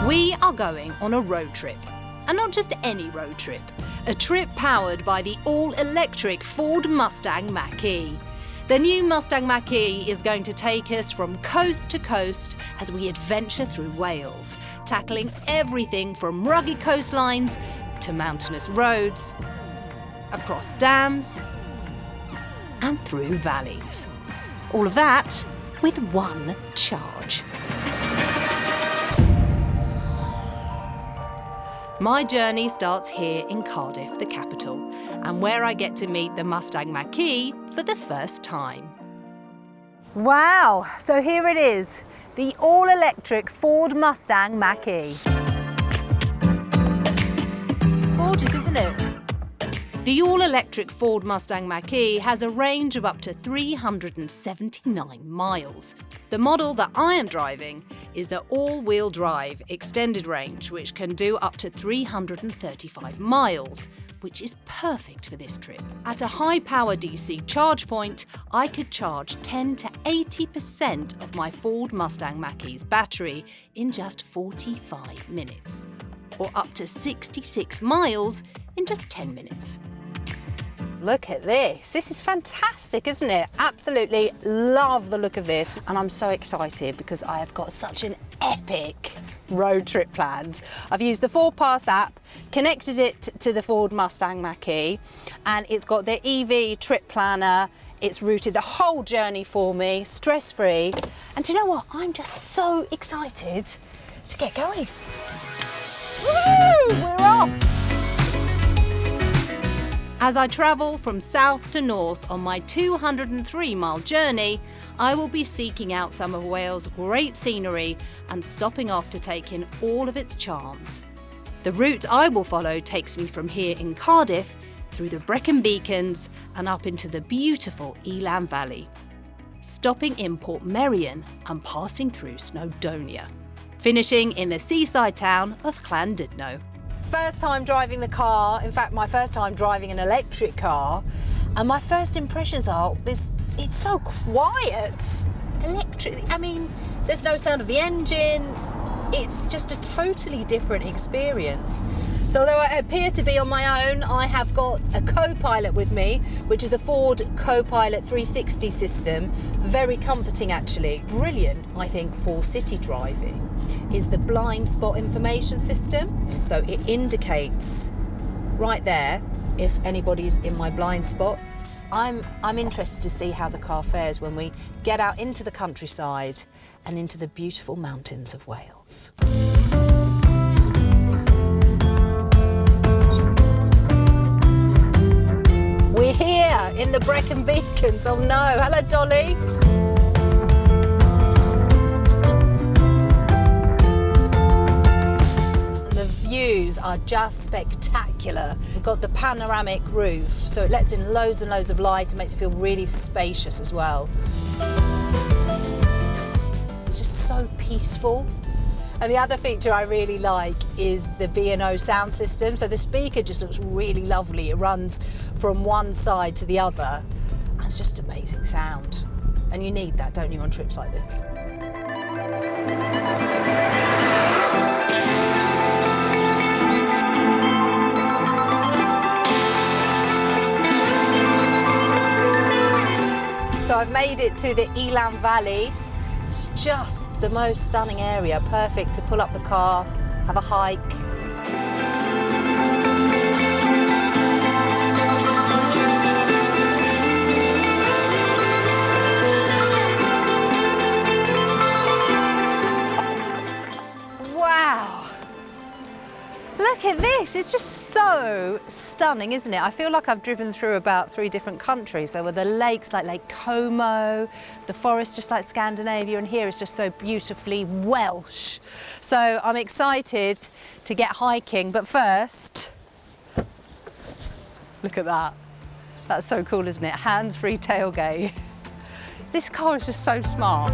We are going on a road trip, and not just any road trip, a trip powered by the all-electric Ford Mustang Mach-E. The new Mustang Mach-E is going to take us from coast to coast as we adventure through Wales, tackling everything from rugged coastlines to mountainous roads, across dams and through valleys. All of that with one charge. My journey starts here in Cardiff, the capital, and where I get to meet the Mustang Mach-E for the first time. Wow, so here it is, the all-electric Ford Mustang Mach-E. Gorgeous, isn't it? The all-electric Ford Mustang Mach-E has a range of up to 379 miles. The model that I am driving is the all-wheel drive extended range, which can do up to 335 miles, which is perfect for this trip. At a high-power DC charge point, I could charge 10 to 80% of my Ford Mustang Mach-E's battery in just 45 minutes, or up to 66 miles in just 10 minutes. Look at this. This is fantastic, isn't it? Absolutely love the look of this. And I'm so excited because I have got such an epic road trip planned. I've used the Ford Pass app, connected it to the Ford Mustang Mach-E, and it's got the EV trip planner. It's routed the whole journey for me, stress-free. And do you know what? I'm just so excited to get going. Woo! We're off! As I travel from south to north on my 203-mile journey, I will be seeking out some of Wales' great scenery and stopping off to take in all of its charms. The route I will follow takes me from here in Cardiff through the Brecon Beacons and up into the beautiful Elan Valley, stopping in Portmarion and passing through Snowdonia, finishing in the seaside town of Llandudno. First time driving the car, in fact my first time driving an electric car, and my first impressions are it's so quiet. Electric, I mean, there's no sound of the engine. It's just a totally different experience. So although I appear to be on my own, I have got a co-pilot with me, which is a Ford Co-Pilot 360 system. Very comforting actually. Brilliant, I think, for city driving is the blind spot information system. So it indicates right there if anybody's in my blind spot. I'm interested to see how the car fares when we get out into the countryside and into the beautiful mountains of Wales. We're here in the Brecon Beacons. Oh no, hello Dolly. The views are just spectacular. We've got the panoramic roof, so it lets in loads and loads of light and makes it feel really spacious as well. It's just so peaceful. And the other feature I really like is the B&O sound system. So the speaker just looks really lovely. It runs from one side to the other. And it's just amazing sound. And you need that, don't you, on trips like this? So I've made it to the Elan Valley. It's just the most stunning area, perfect to pull up the car, have a hike. Wow! Look at this, it's just so stunning, isn't it? I feel like I've driven through about 3 different countries. There were the lakes like Lake Como, the forest just like Scandinavia, and here it's just so beautifully Welsh. So I'm excited to get hiking, but first, look at that. That's so cool, isn't it? Hands-free tailgate. This car is just so smart.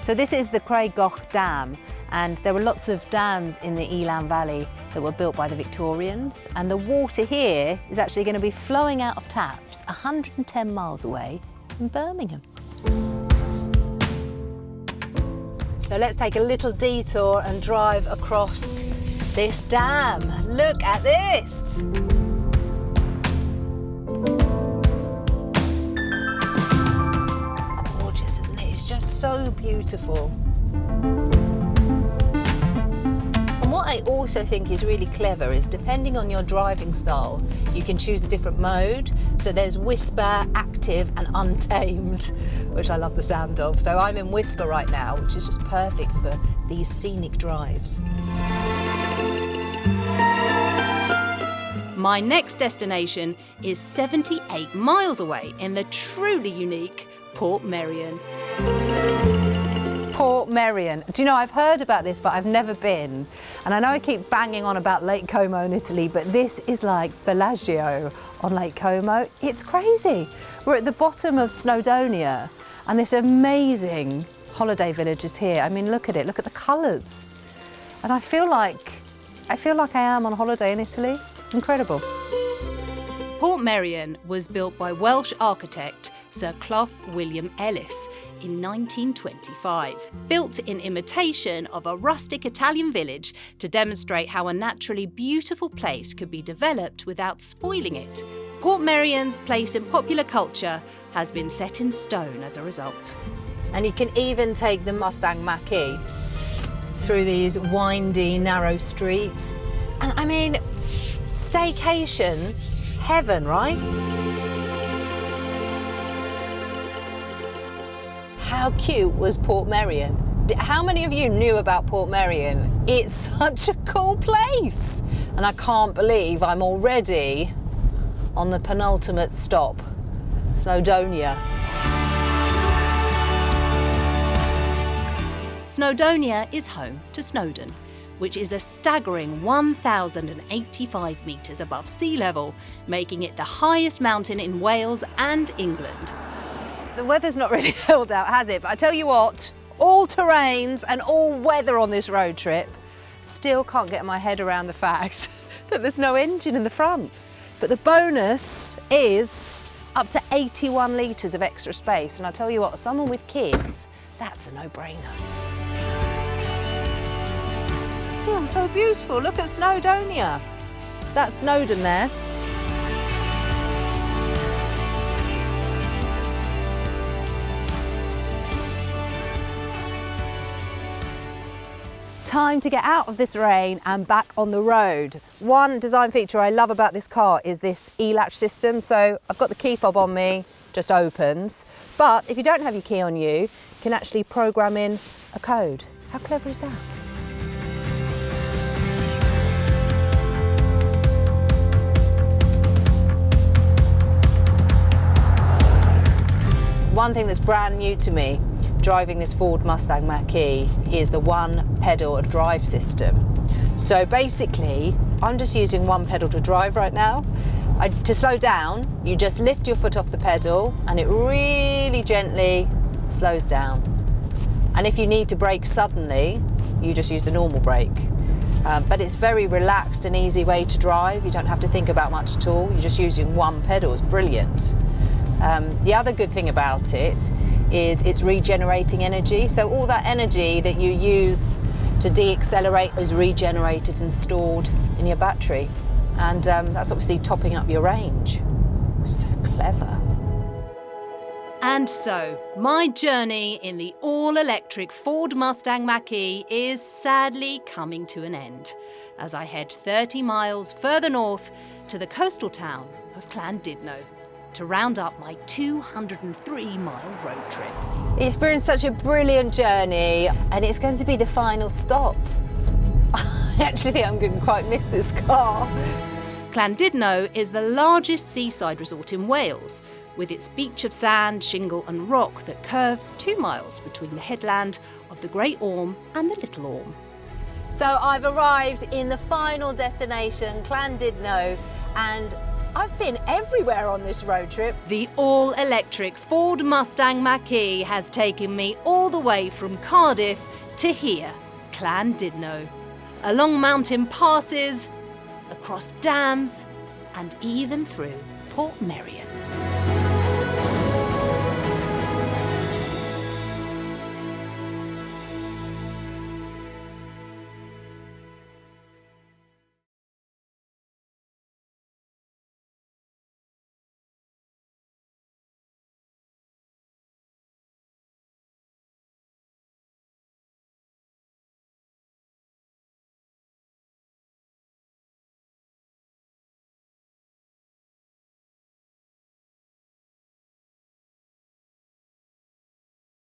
So this is the Craiggoch Dam, and there were lots of dams in the Elan Valley that were built by the Victorians, and the water here is actually going to be flowing out of taps 110 miles away in Birmingham. So let's take a little detour and drive across this dam. Look at this! Gorgeous, isn't it? It's just so beautiful. And what I also think is really clever is, depending on your driving style, you can choose a different mode. So there's Whisper, Active and Untamed, which I love the sound of. So I'm in Whisper right now, which is just perfect for these scenic drives. My next destination is 78 miles away in the truly unique Portmarion. Portmarion. Do you know, I've heard about this, but I've never been. And I know I keep banging on about Lake Como in Italy, but this is like Bellagio on Lake Como. It's crazy. We're at the bottom of Snowdonia, and this amazing holiday village is here. I mean, look at it, look at the colours. And I feel like I am on holiday in Italy. Incredible. Portmarion was built by Welsh architect Sir Clough William Ellis in 1925, built in imitation of a rustic Italian village to demonstrate how a naturally beautiful place could be developed without spoiling it. Portmarion's place in popular culture has been set in stone as a result. And you can even take the Mustang Mach-E through these windy, narrow streets. And I mean, staycation heaven, right? How cute was Portmarion? How many of you knew about Portmarion? It's such a cool place. And I can't believe I'm already on the penultimate stop, Snowdonia. Snowdonia is home to Snowdon, which is a staggering 1,085 metres above sea level, making it the highest mountain in Wales and England. The weather's not really held out, has it? But I tell you what, all terrains and all weather on this road trip, still can't get my head around the fact that there's no engine in the front. But the bonus is up to 81 litres of extra space. And I tell you what, someone with kids, that's a no-brainer. Still so beautiful. Look at Snowdonia. That's Snowdon there. Time to get out of this rain and back on the road. One design feature I love about this car is this e-latch system. So I've got the key fob on me, just opens. But if you don't have your key on you, you can actually program in a code. How clever is that? One thing that's brand new to me driving this Ford Mustang Mach-E is the one pedal drive system. So basically, I'm just using one pedal to drive right now. To slow down, you just lift your foot off the pedal and it really gently slows down. And if you need to brake suddenly, you just use the normal brake. But it's very relaxed and easy way to drive. You don't have to think about much at all. You're just using one pedal. It's brilliant. The other good thing about it is it's regenerating energy. So all that energy that you use to deaccelerate is regenerated and stored in your battery. And that's obviously topping up your range. So clever. And so, my journey in the all-electric Ford Mustang Mach-E is sadly coming to an end as I head 30 miles further north to the coastal town of Llandudno to round up my 203-mile road trip. It's been such a brilliant journey, and it's going to be the final stop. I actually think I'm going to quite miss this car. Llandudno is the largest seaside resort in Wales, with its beach of sand, shingle and rock that curves 2 miles between the headland of the Great Orme and the Little Orme. So I've arrived in the final destination, Llandudno, and I've been everywhere on this road trip. The all-electric Ford Mustang Mach-E has taken me all the way from Cardiff to here, Llandudno, along mountain passes, across dams, and even through Portmarion.